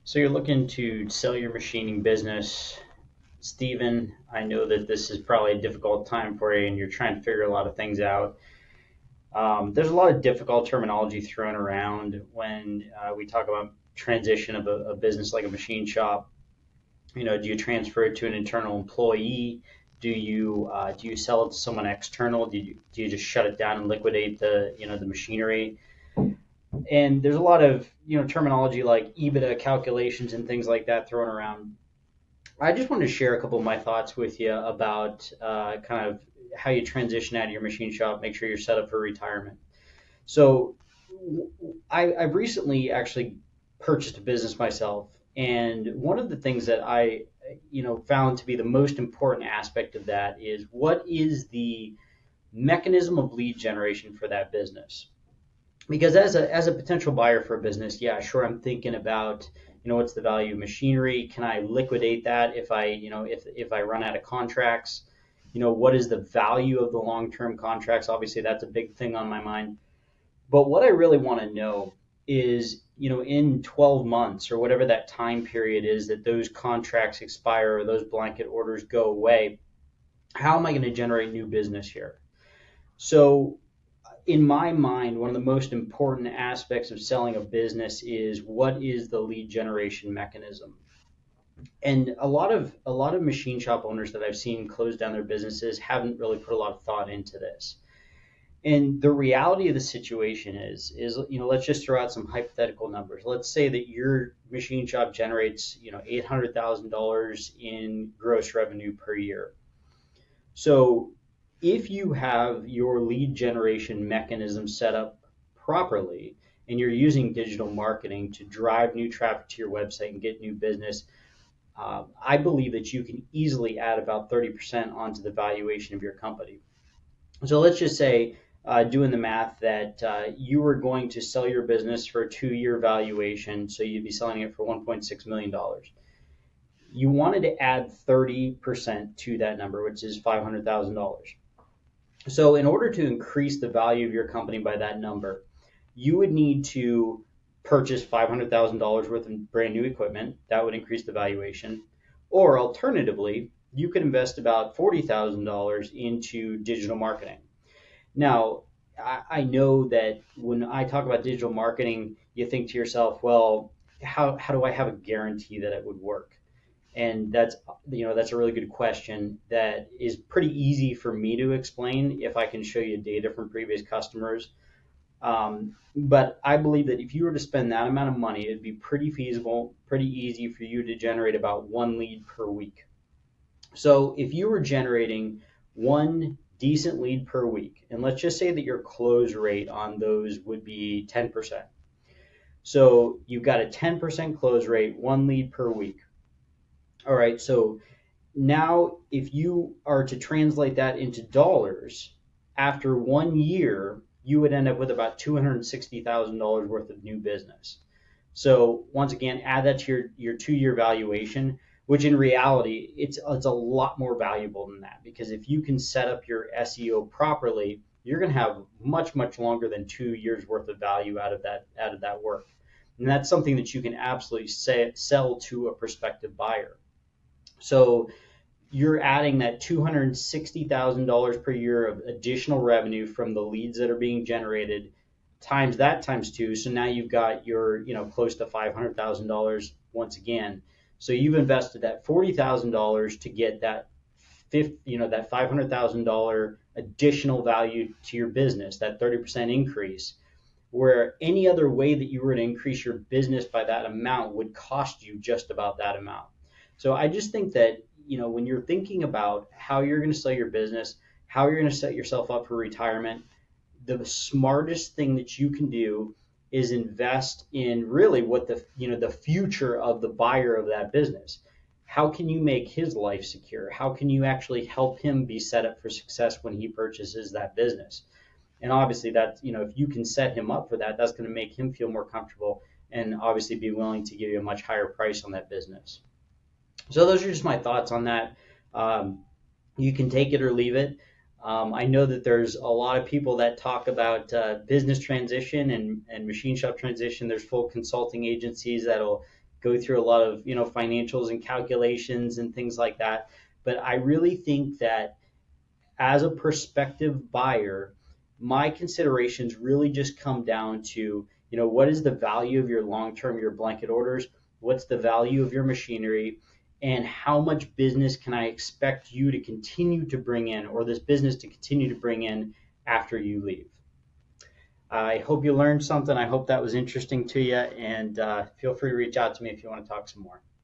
So you're looking to sell your machining business. Stephen, I know that this is probably a difficult time for you and you're trying to figure a lot of things out. There's a lot of difficult terminology thrown around when we talk about transition of a business like a machine shop. Do you transfer it to an internal employee? Do you sell it to someone external? Do you just shut it down and liquidate the machinery? And there's a lot of terminology like EBITDA calculations and things like that thrown around. I just wanted to share a couple of my thoughts with you about kind of how you transition out of your machine shop, make sure you're set up for retirement. So, I've recently actually purchased a business myself, and one of the things that I, found to be the most important aspect of that is what is the mechanism of lead generation for that business? Because as a potential buyer for a business, yeah, sure, I'm thinking about what's the value of machinery? Can I liquidate that if I run out of contracts? What is the value of the long term contracts? Obviously, that's a big thing on my mind. But what I really want to know is, in 12 months or whatever that time period is that those contracts expire or those blanket orders go away, how am I going to generate new business here? So in my mind, one of the most important aspects of selling a business is what is the lead generation mechanism. And a lot of machine shop owners that I've seen close down their businesses haven't really put a lot of thought into this. And the reality of the situation is let's just throw out some hypothetical numbers. Let's say that your machine shop generates $800,000 in gross revenue per year. So if you have your lead generation mechanism set up properly and you're using digital marketing to drive new traffic to your website and get new business, I believe that you can easily add about 30% onto the valuation of your company. So let's just say, doing the math, that you were going to sell your business for a 2 year valuation, so you'd be selling it for $1.6 million. You wanted to add 30% to that number, which is $500,000. So, in order to increase the value of your company by that number, you would need to purchase $500,000 worth of brand new equipment. That would increase the valuation. Or alternatively, you could invest about $40,000 into digital marketing. Now, I know that when I talk about digital marketing, you think to yourself, well, how do I have a guarantee that it would work? And that's a really good question that is pretty easy for me to explain if I can show you data from previous customers. But I believe that if you were to spend that amount of money, it'd be pretty feasible, pretty easy for you to generate about one lead per week. So if you were generating one decent lead per week, and let's just say that your close rate on those would be 10%. So you've got a 10% close rate, one lead per week. All right, so now, if you are to translate that into dollars, after 1 year, you would end up with about $260,000 worth of new business. So once again, add that to your 2 year valuation, which in reality, it's a lot more valuable than that, because if you can set up your SEO properly, you're going to have much, much longer than 2 years worth of value out of that work. And that's something that you can absolutely sell to a prospective buyer. So you're adding that $260,000 per year of additional revenue from the leads that are being generated, times that times two. So now you've got your, close to $500,000 once again. So you've invested that $40,000 to get that that $500,000 additional value to your business, that 30% increase, where any other way that you were to increase your business by that amount would cost you just about that amount. So I just think that, when you're thinking about how you're going to sell your business, how you're going to set yourself up for retirement, the smartest thing that you can do is invest in really what the future of the buyer of that business. How can you make his life secure? How can you actually help him be set up for success when he purchases that business? And obviously that, if you can set him up for that, that's going to make him feel more comfortable and obviously be willing to give you a much higher price on that business. So those are just my thoughts on that. You can take it or leave it. I know that there's a lot of people that talk about business transition and machine shop transition. There's full consulting agencies that'll go through a lot of financials and calculations and things like that. But I really think that as a prospective buyer, my considerations really just come down to, what is the value of your long term, your blanket orders? What's the value of your machinery? And how much business can I expect you to continue to bring in, or this business to continue to bring in after you leave? I hope you learned something. I hope that was interesting to you. And feel free to reach out to me if you want to talk some more.